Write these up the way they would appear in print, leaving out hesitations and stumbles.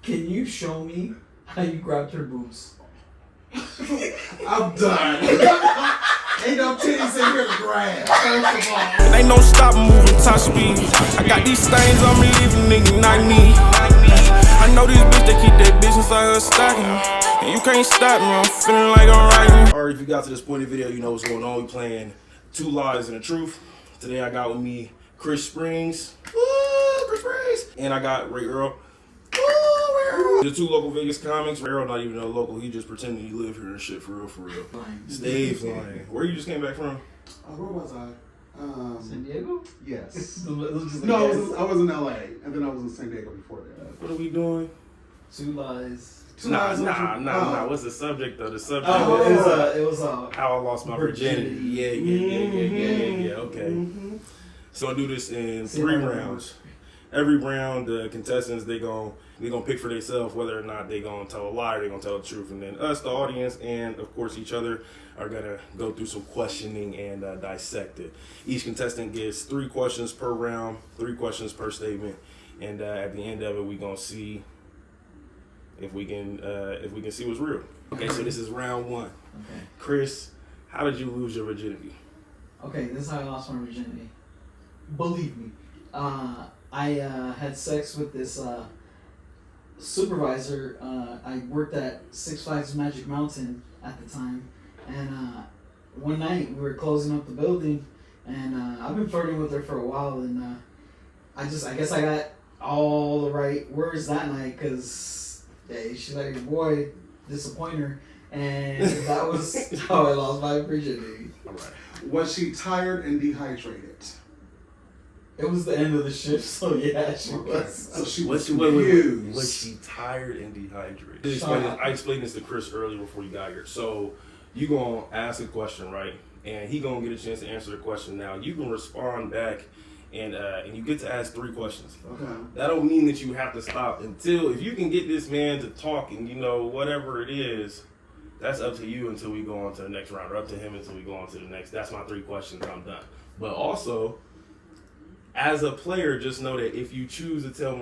Can you show me how you grabbed her boobs? I'm done. Ain't no titties in here to grab. First of all, ain't no stop moving top speed. I got these stains on me, leaving nigga not me. I know these bitch they keep their business out here stacking, and you can't stop me. I'm feeling like I'm writing. Alright, if you got to this point in the video, you know what's going on. We playing Two Lies and a Truth. Today I got with me Chris Springs. Woo, Chris Springs. And I got Ray Earl. The two local Vegas comics. Ray Earl not even a local. He just pretending he live here and shit for real, for real. Stay flying. Where you just came back from? where was I? San Diego? Yes. No, I was in LA, and then I was in San Diego before that. What are we doing? Two Lies. Nah. What's the subject though? The subject It was how I lost my virginity. Yeah. Okay. So I'll do this in 3 rounds. Every round, the contestants they gonna pick for themselves whether or not they gonna tell a lie or they gonna tell the truth, and then us, the audience, and of course each other are gonna go through some questioning and dissect it. Each contestant gets 3 questions per round, 3 questions per statement, and at the end of it, we gonna see if we can see what's real. Okay, so this is round 1. Okay. Chris, how did you lose your virginity? Okay, this is how I lost my virginity. Believe me. I had sex with this supervisor. I worked at Six Flags Magic Mountain at the time, and one night we were closing up the building, and I've been flirting with her for a while, and I guess I got all the right words that night, because she let your boy disappoint her, and that was how I lost my virginity. All right. Was she tired and dehydrated? It was the end of the shift, so yeah, she was. So she was confused. Was she tired and dehydrated? I explained this to Chris earlier before you got here. So you gonna ask a question, right? And he gonna get a chance to answer the question. Now you can respond back, and you get to ask 3 questions. Okay. That don't mean that you have to stop until, if you can get this man to talk, and whatever it is, that's up to you until we go on to the next round, or up to him until we go on to the next. That's my 3 questions. I'm done. But also, as a player, just know that if you choose to tell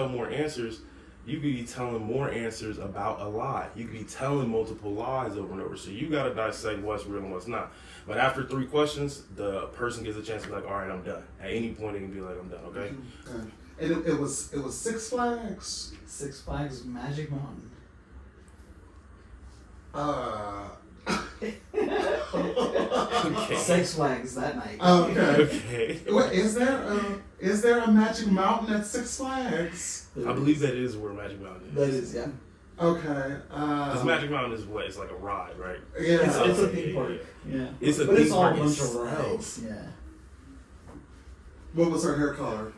more answers, you could be telling more answers about a lie. You could be telling multiple lies over and over. So you got to dissect what's real and what's not. But after 3 questions, the person gets a chance to be like, all right, I'm done. At any point, they can be like, I'm done, okay? And it was Six Flags? Six Flags Magic Mountain. Okay. Six Flags that night. Okay. What, is there a Magic Mountain at Six Flags? I believe that is where Magic Mountain is. That is, yeah. Okay. Because Magic Mountain is what? It's like a ride, right? Yeah. It's a theme park. Yeah. It's a but theme it's all park a bunch of itself. rides. Yeah. What was her hair color?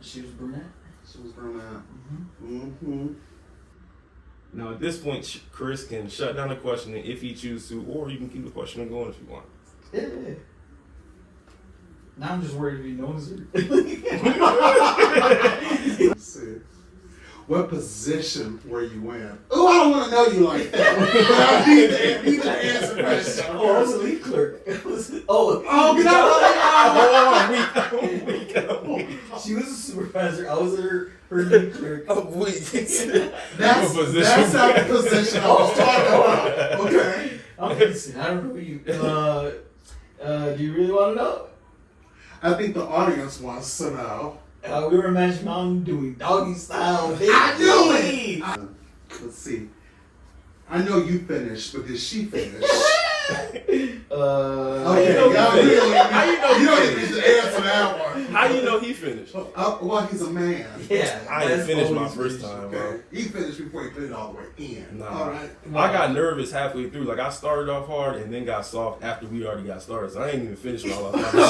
She was brunette. She was brunette. Mm-hmm. Now, at this point, Chris can shut down the questioning if he chooses to, or you can keep the questioning going if you want. Yeah. Now I'm just worried if he knows her. Let's see. What position were you in? Oh, I don't want to know you like that. I need to answer the question. Oh, I was a lead clerk. Get She was a supervisor. I was her lead clerk. That's not the position I was talking about. Okay. Listen, I don't know you. Do you really want to know? I think the audience wants to know. We were in Magic Mountain doing doggy style. I knew it! Let's see. I know you finished, but did she finish? Okay, How you know you don't need to answer that one. How you know he finished? Well, he's a man. Yeah. I didn't finish my first time, bro. Okay. He finished before he put it all the way in. Nah. All right. I got nervous halfway through. Like, I started off hard and then got soft after we already got started. So I ain't even finished my last time.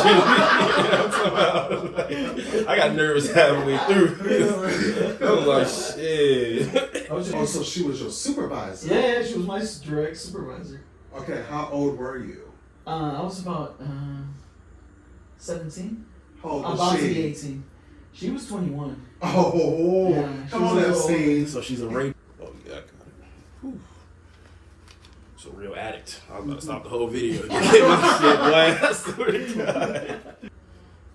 I got nervous halfway through. I was like, shit. Oh, so she was your supervisor? Yeah, she was my direct supervisor. Okay, how old were you? I was about 17. How old I'm was about to she? be 18. She was 21. Oh, Yeah, come on, that scene. So she's a rape. Oh, yeah, I got it. Whew. So real addict. I was about to stop the whole video to get my shit, boy. I swear to God.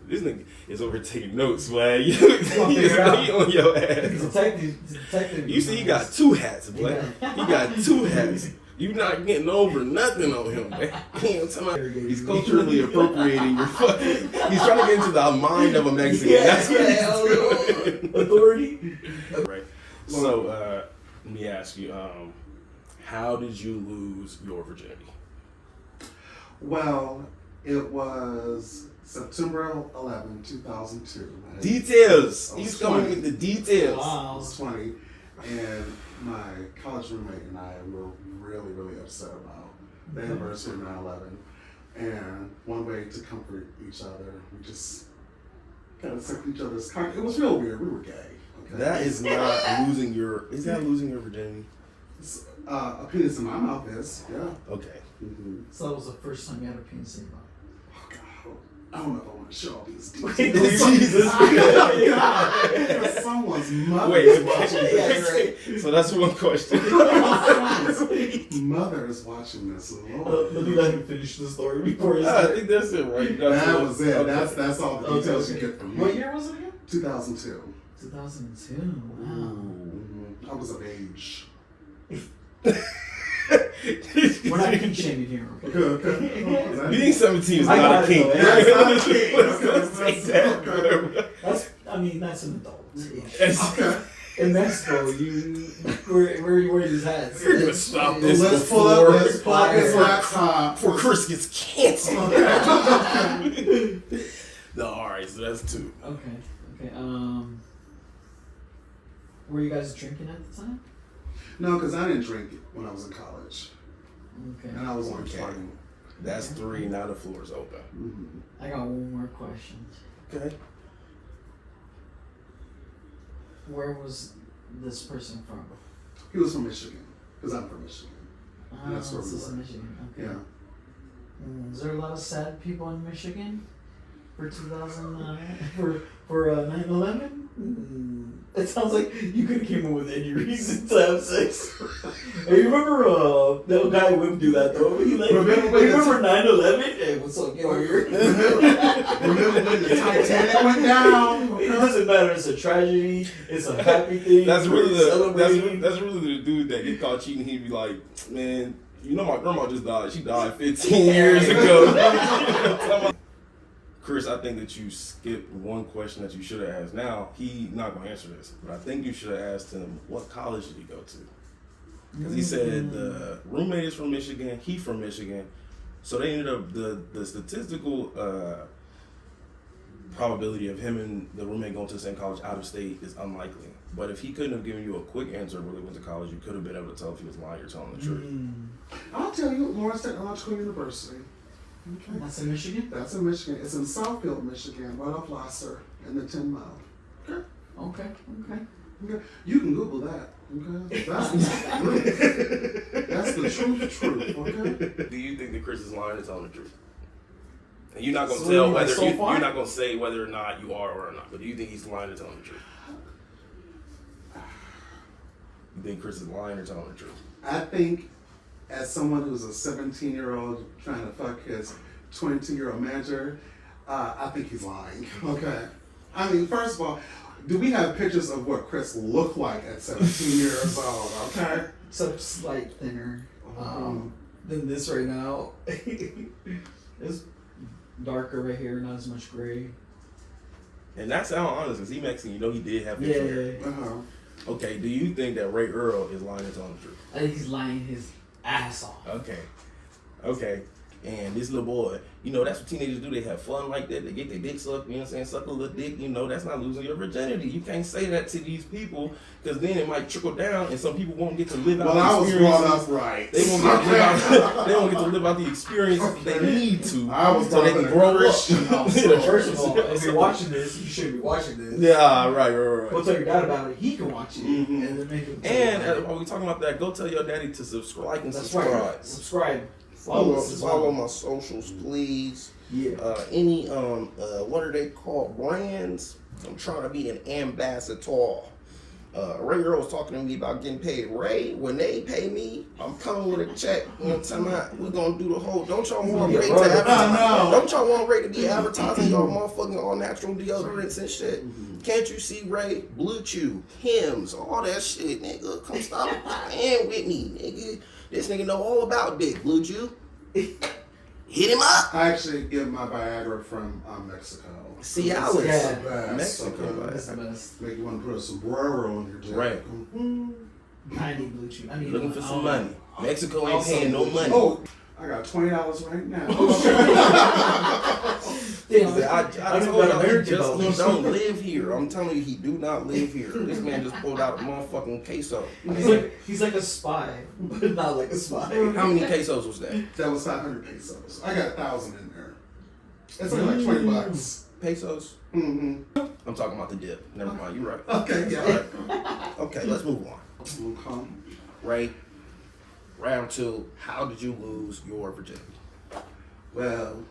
This nigga is over taking notes, man. You figure it out. he on your ass. Detective. You see, he got 2 hats, boy. He got 2 hats. You not getting over nothing on him, man. He's culturally appropriating your fucking. He's trying to get into the mind of a Mexican. That's what he's doing. Authority. Right. So, let me ask you, how did you lose your virginity? Well, it was September 11, 2002. Details. He's 20. coming with the details. I was 20, and my college roommate and I were really, really upset about the anniversary of 9/11. And one way to comfort each other, we just kind of sucked each other's cock. It was real weird. We were gay. Okay? That is not losing your. Is that losing your virginity? A penis in my mouth is, yeah. Okay. Mm-hmm. So that was the first time you had a penis in your mouth. Oh God, I don't know if I want to show all these Jesus. details. Someone's mother is watching this. Right. So that's one question. Someone's mother is watching this. Lord. Let me let him finish the story before I think that's it, right? You got That to- was it. Okay. That's all the details you get from me. What year was it again? 2002. 2002. Wow. Mm-hmm. I was of age. We're not kink shaming here. Okay? Being 17 is I not got a it, kink. though, yeah. That's not a kink. Let's take that. Whatever. That's an adult. Okay. In Mexico, you wear these hats. You're gonna stop this Let's before, pull up his laptop. before Chris gets canceled. No, all right, so that's 2. Okay. Were you guys drinking at the time? No, because I didn't drink it when I was in college. Okay. And I was on Okay. partying. That's 3. Now the floor is open. Mm-hmm. I got one more question. Okay. Where was this person from? He was from Michigan, because I'm from Michigan. That's where this we is were. in Michigan. Okay. Yeah. Is there a lot of sad people in Michigan for 9/11? It sounds like you could have came up with any reason to have sex. Hey, you remember that guy wouldn't do that though? He like, remember 9/11? Hey, what's up, yo? Remember when the Titanic went down? It doesn't matter. It's a tragedy. It's a happy thing. That's really celebrating. that's really the dude that get caught cheating. He'd be like, man, you know my grandma just died. She died 15 years ago. Chris, I think that you skipped one question that you should have asked. Now, he's not going to answer this, but I think you should have asked him, what college did he go to? Because he said the roommate is from Michigan, he from Michigan. So they ended up, the statistical probability of him and the roommate going to the same college out of state is unlikely. But if he couldn't have given you a quick answer where they went to college, you could have been able to tell if he was lying or telling the truth. I'll tell you, Lawrence Technological University. Okay. That's in Michigan? That's in Michigan. It's in Southfield, Michigan, right off Lasser in the 10 Mile. Okay. Okay. You can Google that. Okay. That's the truth. Okay. Do you think that Chris is lying or telling the truth? And you're not gonna So tell like whether so far? you're not gonna say whether or not you are or not. But do you think he's lying or telling the truth? You think Chris is lying or telling the truth? I think, as someone who's a 17-year-old trying to fuck his 22-year-old manager, I think he's lying. Okay. I mean, first of all, do we have pictures of what Chris looked like at 17 years old? Okay. Some slight thinner than this right now. It's darker right here, not as much gray. And that sounds honest, because he Mexican, you know he did have facial hair. Uh-huh. Okay, do you think that Ray Earl is lying or telling the truth? I think he's lying his ass off. Okay. And this little boy, you know, that's what teenagers do. They have fun like that. They get their dick sucked, you know what I'm saying? Suck a little dick, you know, that's not losing your virginity. You can't say that to these people, because then it might trickle down and some people won't get to live out Well, I the was experiences. brought up right. They won't get to live out, they won't get to live out the experiences they need to. I was so they brought can up grow in a Christian up. household. First of all, if you're watching this, you shouldn't be watching this. Yeah, right. Go tell your dad about it. He can watch it. Mm-hmm. And then make him And while we talking about that, go tell your daddy to subscribe and That's subscribe. right. Subscribe. Follow us as well. Follow my socials, please. Yeah. Any what are they called? Brands. I'm trying to be an ambassador. Ray Earl was talking to me about getting paid. Ray, when they pay me, I'm coming with a check. You know what I'm talking? We're gonna do the whole. Don't y'all want Ray to advertise? Don't y'all want Ray to be advertising y'all motherfucking all natural deodorants and shit? Can't you see Ray? Blue Chew, Hims, all that shit, nigga. Come stop playing with me, nigga. This nigga know all about dick. Blue Chew. Hit him up. I actually get my Viagra from Mexico. Cialis. Yeah. Mexico. That's the best. Make you want to put a sombrero on your dick. Right. I need Blue Chew. I need Looking for some money. Mexico ain't paying no money. Oh, I got $20 right now. Damn, I told y'all he don't live here. I'm telling you, he do not live here. This man just pulled out a motherfucking queso. He's like a spy, but not like a spy. How many quesos was that? That was 500 pesos. I got 1,000 in there. It's only like $20. Pesos? Mm-hmm. I'm talking about the dip. Never mind, you're right. Okay, yeah. Right. Okay, let's move on. Okay. Ray, round 2, how did you lose your virginity? Well,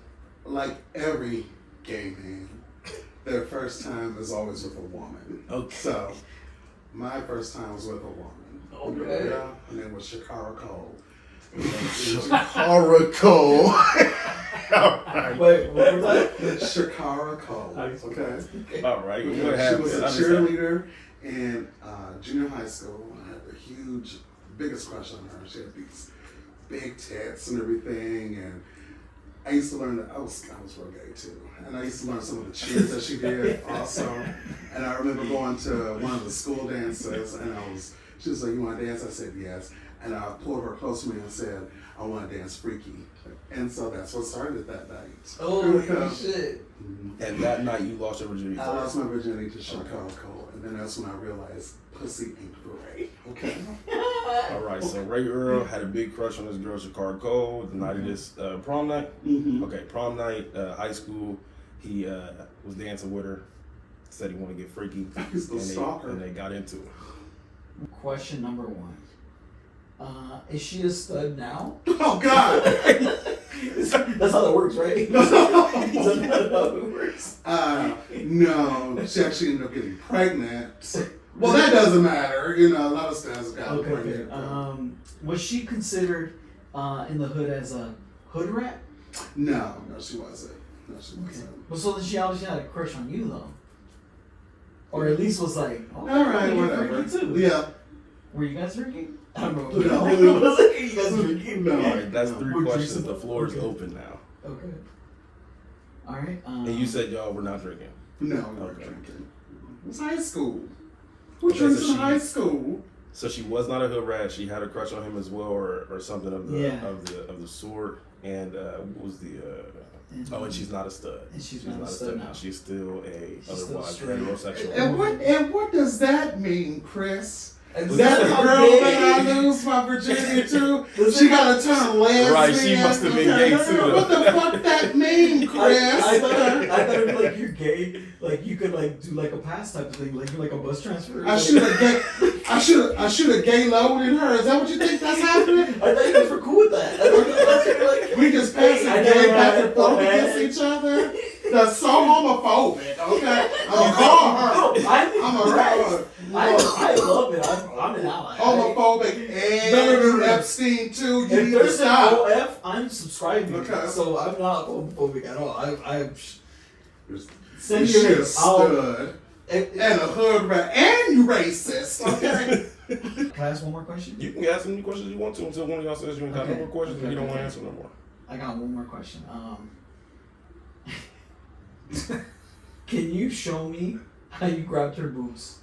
like every gay man, their first time is always with a woman. Okay. So, my first time was with a woman. Okay. Yeah, her name was Shakara Cole. Shakara Cole. Wait, what was that? Shakara Cole. Okay. All right. She What happened? was a cheerleader in junior high school. I had a biggest crush on her. She had these big tits and everything, and I used to learn that I was real gay too, and I used to learn some of the cheers that she did also. And I remember going to one of the school dances, and she was like, "You want to dance?" I said yes, and I pulled her close to me and said, "I want to dance freaky," and so that's what started that night. Oh shit! And that night you lost your virginity. I lost my virginity to Shakara Cole, and then that's when I realized pussy ain't great. Okay. All right, so Ray Earl had a big crush on this girl, Shakara Cole, the night of this prom night. Mm-hmm. Okay, prom night, high school. He was dancing with her, said he wanted to get freaky, He's the stalker. and they got into it. Question number 1. Is she a stud now? Oh God! That's how that works, right? That's how it works. No, she actually ended up getting pregnant. Well, that doesn't matter. A lot of studs got pregnant. Was she considered in the hood as a hood rat? No, she wasn't. No, she wasn't. But so then she obviously had a crush on you, though. Or at least was like, oh, all right, you're whatever. freaky too. Yeah. Were you guys freaky? I don't know. No. You guys were freaky? No. All right, that's 3 We're questions. drinking. The floor is Okay. open now. Okay. All right. And you said y'all were not drinking. No, we weren't Okay. drinking. It was high school. Who Okay, drinks so in high school? So she was not a hood rat. She had a crush on him as well, or something of the Yeah. of the sort. And what was the? And she's not a stud. And she's not a stud now. She's still otherwise straight. heterosexual. And what does that mean, Chris? Is Is that the girl that I lose my virginity to? She got to turn lesbian. Right, she must have been gay too. What the fuck that mean, Chris? I thought it'd be like you're gay, like you could like do like a pass type of thing, like you're like a bus transfer. I should have gay loaded in her. Is that what you think that's happening? I thought you guys were cool with that. I thought you guys were like, We just passing I gay never back had and forth that. against each other. That's so homophobic. Okay, I'm a call her. No, I think I'm a right. right. I love it. I'm an ally. Homophobic and Epstein too. You If need to there's an stop. OF, I'm subscribing. Okay. So I'm not homophobic at all. I send You you should a have stood. And a hood rat. And you racist. Okay. Can I ask one more question? You can ask any questions you want to until one of y'all says you ain't got no Okay. more questions and you don't Okay. want to answer no more. I got one more question. Can you show me how you grabbed her boobs?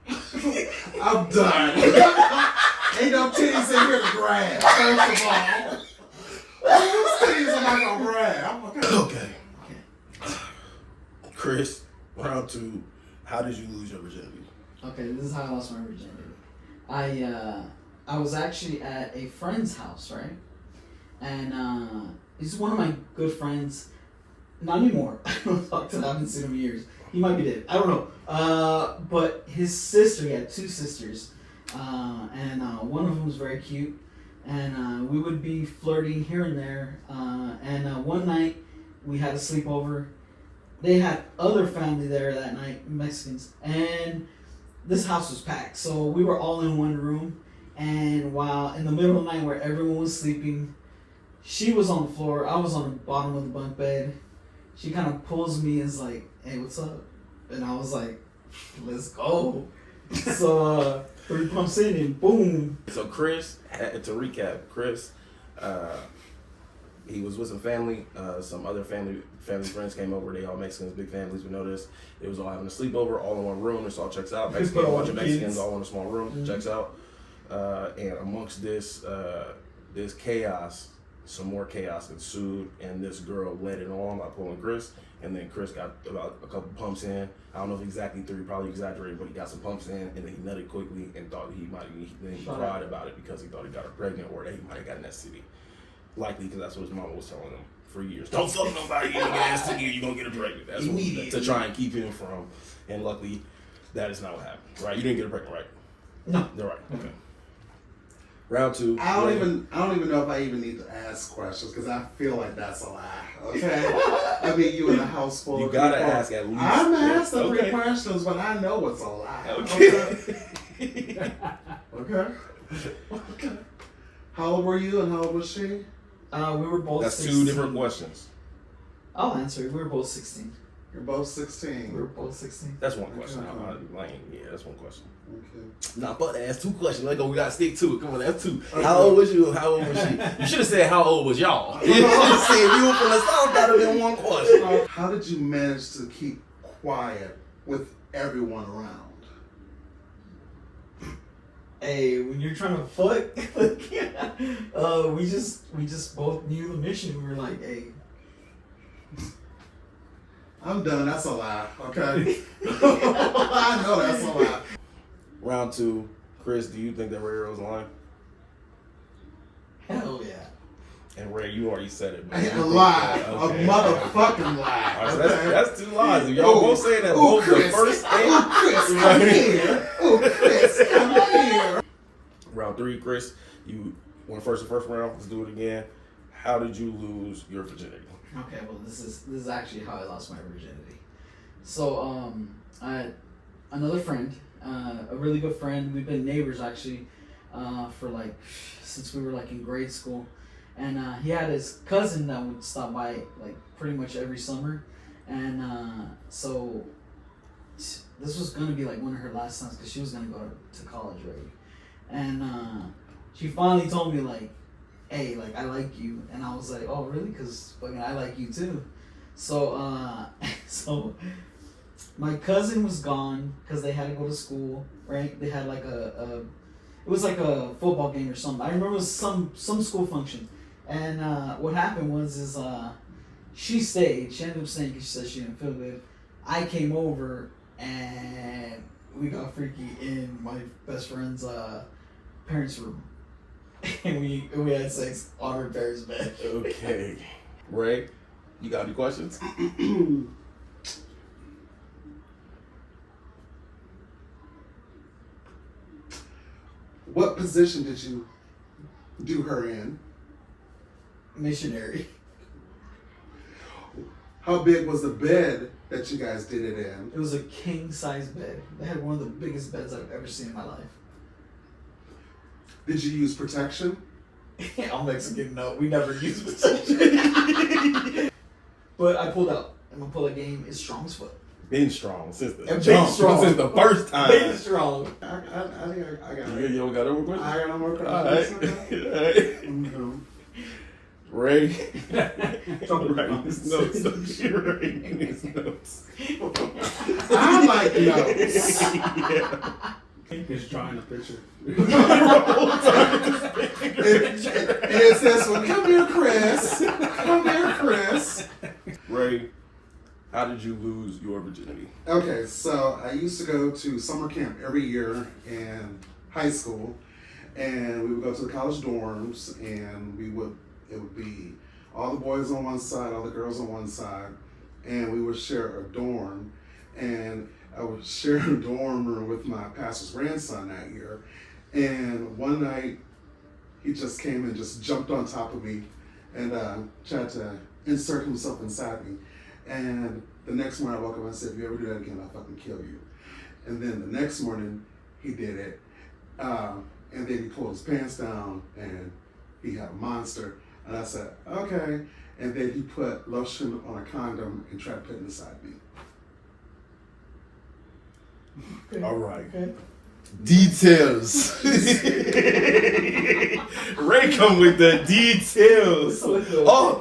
I'm done. Ain't no titties in here to grab. First of all. Whose titties am I gonna grab? Okay. Chris, round 2. How did you lose your virginity? Okay, this is how I lost my virginity. I was actually at a friend's house, right? And he's one of my good friends. Not anymore. I don't talk to him. I haven't seen him in years. He might be dead. I don't know. But his sister, he had 2 sisters. And one of them was very cute. And we would be flirting here and there. And one night, we had a sleepover. They had other family there that night, Mexicans. And this house was packed, so we were all in one room. And while in the middle of the night, where everyone was sleeping, she was on the floor. I was on the bottom of the bunk bed. She kind of pulls me and is like, "Hey, what's up?" And I was like, "Let's go." So 3 pumps in and boom. So Chris, to recap, Chris, he was with some family. Some other family friends came over. They all Mexicans, big families. We know this. It was all having a sleepover, all in one room. This all checks out. Mexican, a bunch of Mexicans all in a small room. Checks out. And amongst this chaos, some more chaos ensued, and this girl led it on by pulling Chris, and then Chris got about a couple pumps in. I don't know if exactly 3, probably exaggerated, but he got some pumps in, and then he nutted quickly and thought he cried about it because he thought he got her pregnant, or that he might have gotten STD. Likely because that's what his mama was telling him for years. Don't fuck nobody, you're gonna get STD, you're gonna get her pregnant. That's what, to try and keep him from, and luckily that is not what happened. Right? You didn't get her pregnant, right? No. You're right. Okay. Round 2. I don't even know if I even need to ask questions because I feel like that's a lie. Okay, I mean you in a house full. You of gotta people. ask at least. I'm asking 3 questions, but I know it's a lie. Okay. Okay. How old were you and how old was she? We were both. That's 16. 2 different questions. I'll answer. We were both 16. You're both 16. We were both 16. That's one question. I'm not lying. Yeah, that's one question. Okay. Nah, but ask 2 questions. Let go. We gotta stick to it. Come on, that's 2. Okay. How old was you? How old was she? You should have said how old was y'all. You should have said you were from the south. That would have been one question. How did you manage to keep quiet with everyone around? Hey, when you're trying to fuck, we just both knew the mission. We were like, hey. I'm done. That's a lie. Okay. I know that's a lie. Round 2. Chris, do you think that Ray was lying? Hell yeah. And Ray, you already said it. A lie. Okay. A motherfucking lie. Right, so okay. that's 2 lies. If y'all both saying that both Chris. the first thing. Chris, come here. Chris, come here. Round 3, Chris, you went first the first round. Let's do it again. How did you lose your virginity? Okay, well this is actually how I lost my virginity. So I had another friend, a really good friend. We've been neighbors actually for like since we were like in grade school, and he had his cousin that would stop by like pretty much every summer, and so this was gonna be like one of her last times because she was gonna go to college already, and she finally told me like, hey, like I like you, and I was like, oh really? Cause fucking I like you too. So so my cousin was gone because they had to go to school, right? They had like it was like a football game or something. I remember it was some school function, and what happened was she stayed. She ended up staying because she said she didn't feel good. I came over and we got freaky in my best friend's parents' room. And we had sex on her parents' bed. Okay. Ray, you got any questions? What position did you do her in? Missionary. How big was the bed that you guys did it in? It was a king size bed. They had one of the biggest beds I've ever seen in my life. Did you use protection? I'm Mexican, no, we never use protection. But I pulled out, and my pull-out game is strong as fuck. Been strong since the Been jump. strong. Since the first time. Been strong. I got You don't got no more questions? I got no more All questions. right. All right. Mm-hmm. Ray. Writing his notes. She writing his notes. I like notes. Yeah. He's drawing a picture. And it says, well, come here, Chris. Come here, Chris. Ray, how did you lose your virginity? Okay, so I used to go to summer camp every year in high school, and we would go to the college dorms, and it would be all the boys on one side, all the girls on one side, and we would share a dorm, and I would share a dorm room with my pastor's grandson that year, and one night he just came and just jumped on top of me and tried to insert himself inside me. And the next morning I woke up and I said, if you ever do that again, I'll fucking kill you. And then the next morning, he did it. And then he pulled his pants down and he had a monster. And I said, okay. And then he put lotion on a condom and tried to put it inside me. Okay. All right. Okay. Details. Ray come with the details. All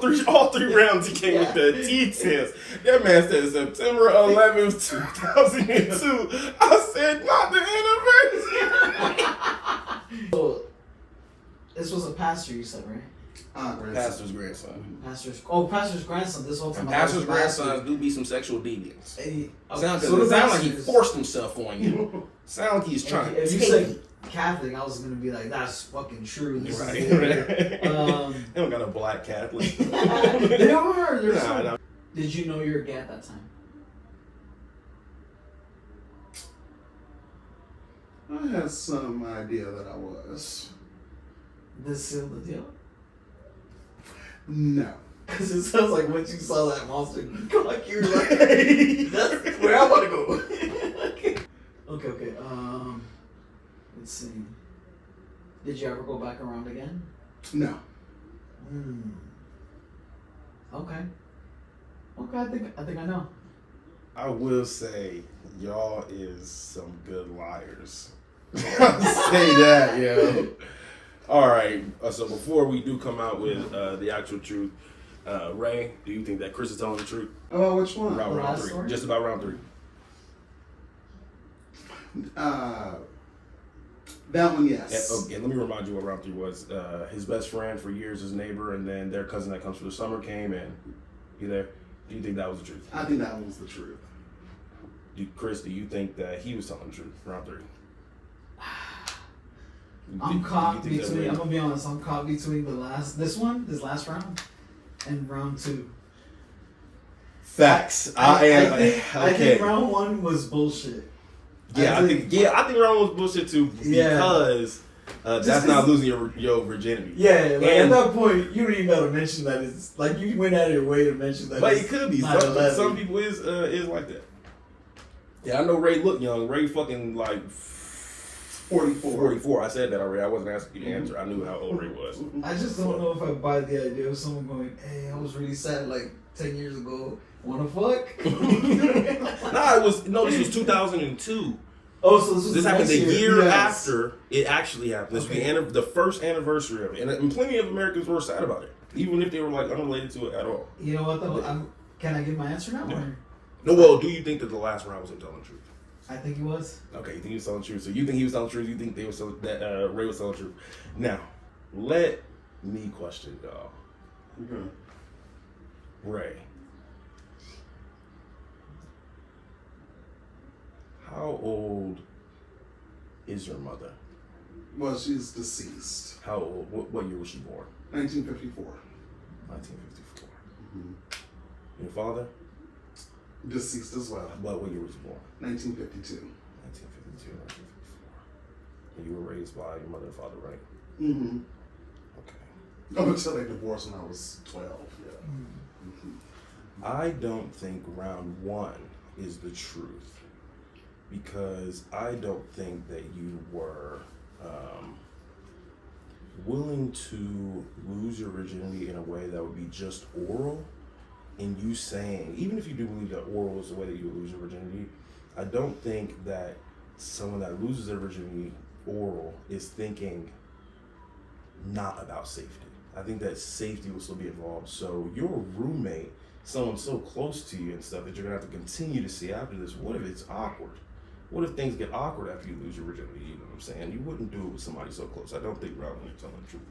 three rounds he came with the Yeah. details. That man said September 11th, 2002. I said not the anniversary. So, this was a pastor, you said, right? Grandson. Pastor's grandson. Pastor's grandson. This whole time. And I thought it pastor's was a pastor. grandsons do be some sexual deviants. Hey, Sounds so the like he pastors- forced himself on you. Sound like he's trying to If you take said you. Catholic, I was gonna be like, that's fucking true. This Right. is it. They don't got a black Catholic. They are. They're Nah, so- nah. Did you know you were gay at that time? I had some idea that I was. This seal the deal? No. Because it sounds like once you saw that monster, like you were like, that's where I want to go. Okay. Let's see. Did you ever go back around again? No. Okay. I think I know. I will say, y'all is some good liars. I'll say that, yo. All right. So before we do come out with the actual truth, Ray, do you think that Chris is telling the truth? Oh, which one? About The round last 3. story? Just about round 3. That one, yes. Okay, let me remind you what round 3 was. His best friend for years, his neighbor, and then their cousin that comes for the summer came in. You there? Do you think that was the truth? I think that was the truth. Chris, do you think that he was telling the truth? Round 3. I'm caught do you think that between. Ray- I'm gonna be honest. I'm caught between this last round, and round 2. Facts. I okay. think round 1 was bullshit. I think round 1 was bullshit too because that's not losing your virginity. Yeah, like And- at that point, you don't even gotta mention that it's like you went out of your way to mention that. But it's it could be. 9/11. Some people is like that. Yeah, I know Ray look young. Ray fucking like 44. I said that already. I wasn't asking you to answer. I knew how old Ray was. I just don't know if I buy the idea of someone going, "Hey, I was really sad like 10 years ago. Wanna fuck?" This was 2002. Oh, so this was This the happened next a year Yes. after it actually happened. This was the first anniversary of it. And plenty of Americans were sad about it. Even if they were like unrelated to it at all. You know what though? Can I give my answer now? Yeah. Or? No, well, do you think that the last round was him telling the truth? I think he was. Okay, you think he was telling the truth. So you think he was telling the truth, you think that Ray was telling the truth. Now, let me question y'all. Okay. Ray. How old is your mother? Well, she's deceased. How old? What year was she born? 1954. 1954. Mm-hmm. Your father? Deceased as well. What year was he born? 1952. 1952, 1954. And you were raised by your mother and father, right? Mm-hmm. Okay. Up until they divorced when I was 12. Yeah. Mm-hmm. I don't think round 1 is the truth because I don't think that you were willing to lose your virginity in a way that would be just oral. And you saying, even if you do believe that oral is the way that you would lose your virginity, I don't think that someone that loses their virginity oral is thinking not about safety. I think that safety will still be involved. So your roommate, someone so close to you and stuff that you're gonna have to continue to see after this, what if it's awkward? What if things get awkward after you lose your virginity? You know what I'm saying? You wouldn't do it with somebody so close. I don't think round 1 you're telling the truth.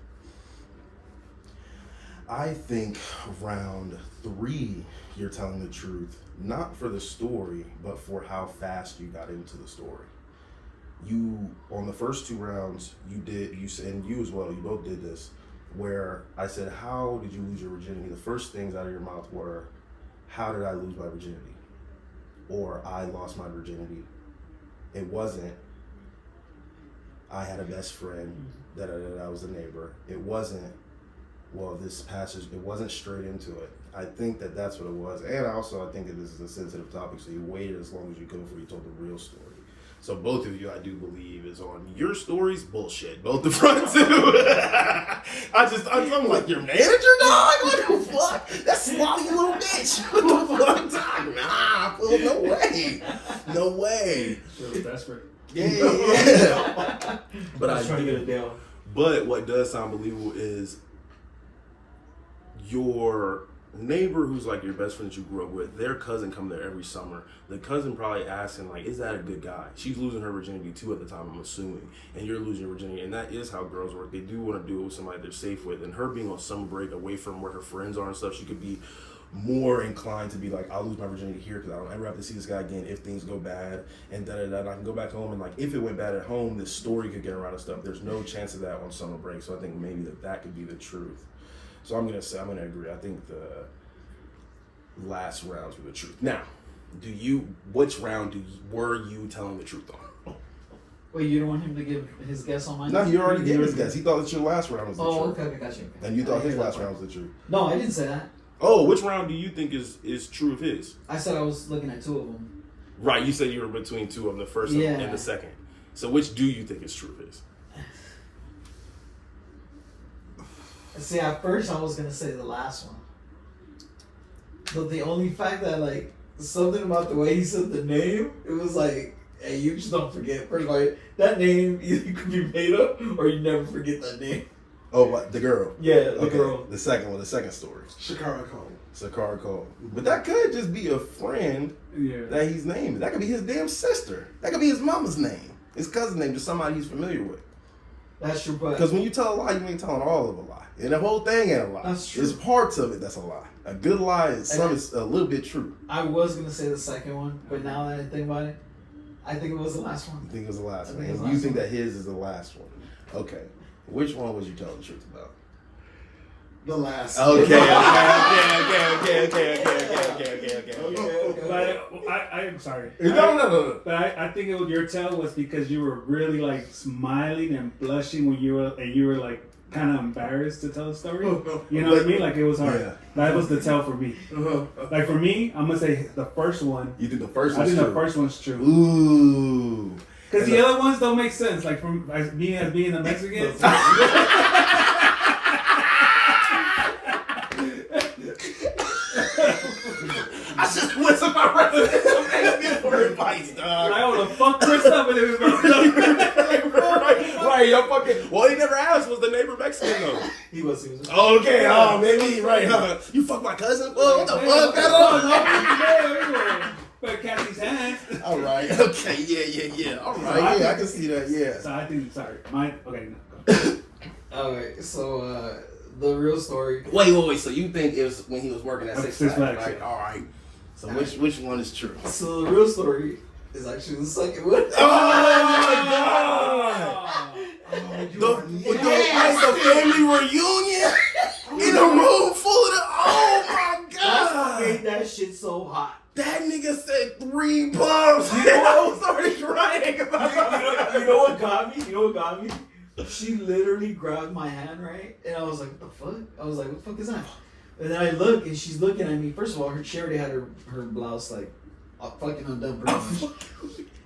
I think round 3 you're telling the truth, not for the story, but for how fast you got into the story. You, on the first 2 rounds, you said, and you as well, you both did this, where I said, how did you lose your virginity? The first things out of your mouth were, how did I lose my virginity? Or I lost my virginity. It wasn't, I had a best friend, that I was a neighbor. It wasn't, well, this passage, it wasn't straight into it. I think that that's what it was. And also, I think that this is a sensitive topic, so you waited as long as you could before you told the real story. So both of you, I do believe, is on your stories. Bullshit. Both the front two. I'm like, your manager, dog? What the fuck? That's swally, you little bitch. What the fuck, dog? Nah, fool, no way. No way. She was desperate. Yeah. But I was trying to get a deal. But what does sound believable is your neighbor who's like your best friend that you grew up with, their cousin come there every summer. The cousin probably asking like, is that a good guy? She's losing her virginity too at the time, I'm assuming, and you're losing your virginity, and that is how girls work. They do want to do it with somebody they're safe with, and her being on summer break away from where her friends are and stuff, she could be more inclined to be like, I'll lose my virginity here because I don't ever have to see this guy again if things go bad, and da-da-da. I can go back home, and like if it went bad at home, this story could get around and stuff. There's no chance of that on summer break, so I think maybe that could be the truth. So I'm gonna agree. I think the last rounds were the truth. Now, which round were you telling the truth on? Wait, you don't want him to give his guess on mine? No, he already gave his guess. He thought that your last round was the truth. Oh, okay, gotcha. Okay. And you thought his last round was the truth. No, I didn't say that. Oh, which round do you think is true of his? I said I was looking at two of them. Right, you said you were between two of them, the first and the second. So which do you think is true of his? See, at first I was gonna say the last one, but the only fact that like something about the way he said the name, it was like, hey, you just don't forget. First of all, that name either could be made up or you never forget that name. Oh, what, the girl? Yeah, the girl. The second one, the second story. Shakara Cole. Sakara Cole. But that could just be a friend that he's named. That could be his damn sister. That could be his mama's name. His cousin's name, just somebody he's familiar with. That's true, but because when you tell a lie, you ain't telling all of a lie. And the whole thing ain't a lie. That's true. There's parts of it that's a lie. A good lie is a little bit true. I was gonna say the second one, but now that I think about it, I think it was the last one. You think it was the last one? You think that his is the last one? Okay. Which one was you telling the truth about? The last. Okay. But I'm sorry. No. But I think your tell was because you were really like smiling and blushing when you were like kind of embarrassed to tell the story. You know what I mean? Like it was hard. Yeah. That was the tell for me. Like for me, I'm gonna say the first one. You think the first one's true? I think the first one's true. Ooh. Because the other ones don't make sense. Like from being a Mexican. I just went to my residence for advice, dog. I want to fuck Chris up and it was right, y'all fucking. Well, he never asked, was the neighbor Mexican though? He was. Okay, oh, maybe, right, huh? You fuck my cousin? Well, what the fuck? Better catch these hands. All right, okay, yeah. All right, I can see that, yeah. So I think, okay, no. Alright, so, the real story. Wait. So you think it was when he was working at Six Flags, right? Yeah. All right. So which one is true? So the real story is actually the second one. Oh my God! The family reunion in a room full of the. Oh my God! That's what made that shit so hot. That nigga said 3 bumps. I was already crying about it. You know what got me? She literally grabbed my hand, right? And I was like, what the fuck? I was like, what the fuck is that? And then I look, and she's looking at me. First of all, she already had her blouse, like, fucking undone pretty much.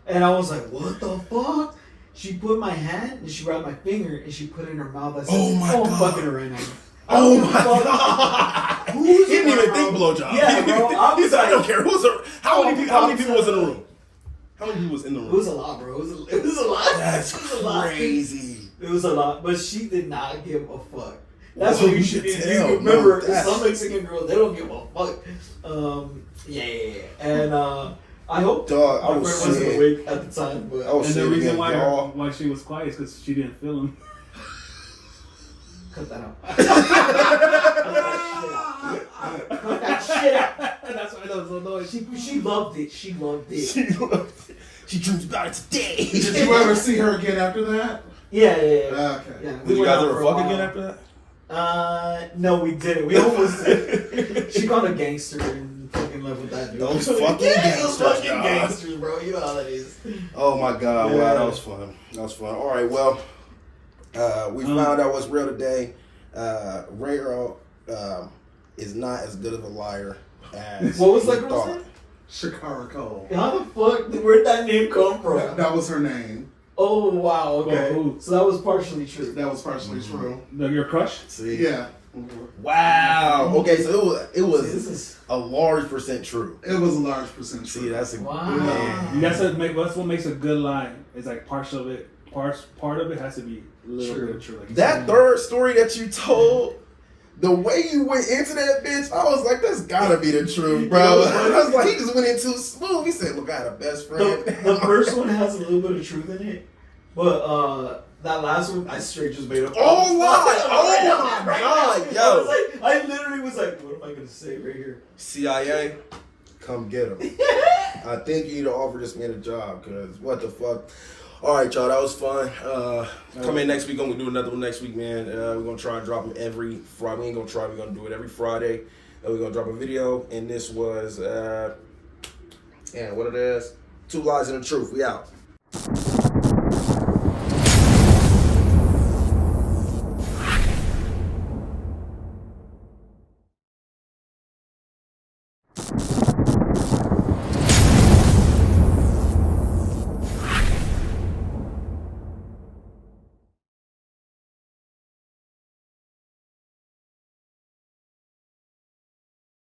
And I was like, what the fuck? She put my hand, and she grabbed my finger, and she put it in her mouth. I said, oh my God. I'm fucking her right now. Oh my God. He didn't even think blowjob. Yeah, bro. He said, I don't care. How many people was in the room? How many people was in the room? It was a lot, bro. It was a lot. That's crazy. It was a lot, but she did not give a fuck. That's what you should tell. remember. Some Mexican girls, they don't give a fuck. Yeah. And I hope dog, my friend wasn't awake at the time. But and the reason why she was quiet is because she didn't feel him. Cut that out. Cut that shit out. That's why I was so annoying. She loved it. She She dreams about it today. Did you ever see her again after that? Yeah. Okay. Yeah, did you guys ever fuck again after that? No, we didn't. We almost did. She called a gangster and fucking love with that dude. Those fucking gangsters, those fucking gangsters, bro. You know how that is. Oh my God! Yeah. Wow, that was fun. All right, well, we found out what's real today. Ray Earl is not as good of a liar as what was that we girl's thought. name? Shakara Cole. How the fuck? Where'd that name come from? That was her name. Oh wow. Okay. Well, So that was partially true. That was partially true. Your crush? See? Yeah. Wow. Okay, so it was This is a large percent true. It was a large percent true. See, that's a wow. That's what makes a good lie. It's like part of it has to be a little bit of true. Like That third story that you told, the way you went into that bitch, I was like, that's gotta be the truth, bro. I was like, he just went in too smooth. He said, look, I had a best friend. The first one has a little bit of truth in it, but that last one I straight just made up. Oh my god, yo. I literally was like, what am I gonna say right here? CIA, come get him. I think you need to offer this man a job, cause what the fuck. All right, y'all, that was fun. Come in next week. I'm gonna do another one next week, man. We're gonna try and drop them every Friday. We ain't gonna try. We're gonna do it every Friday. We're gonna drop a video. And this was, what it is? 2 Lies and the Truth. We out.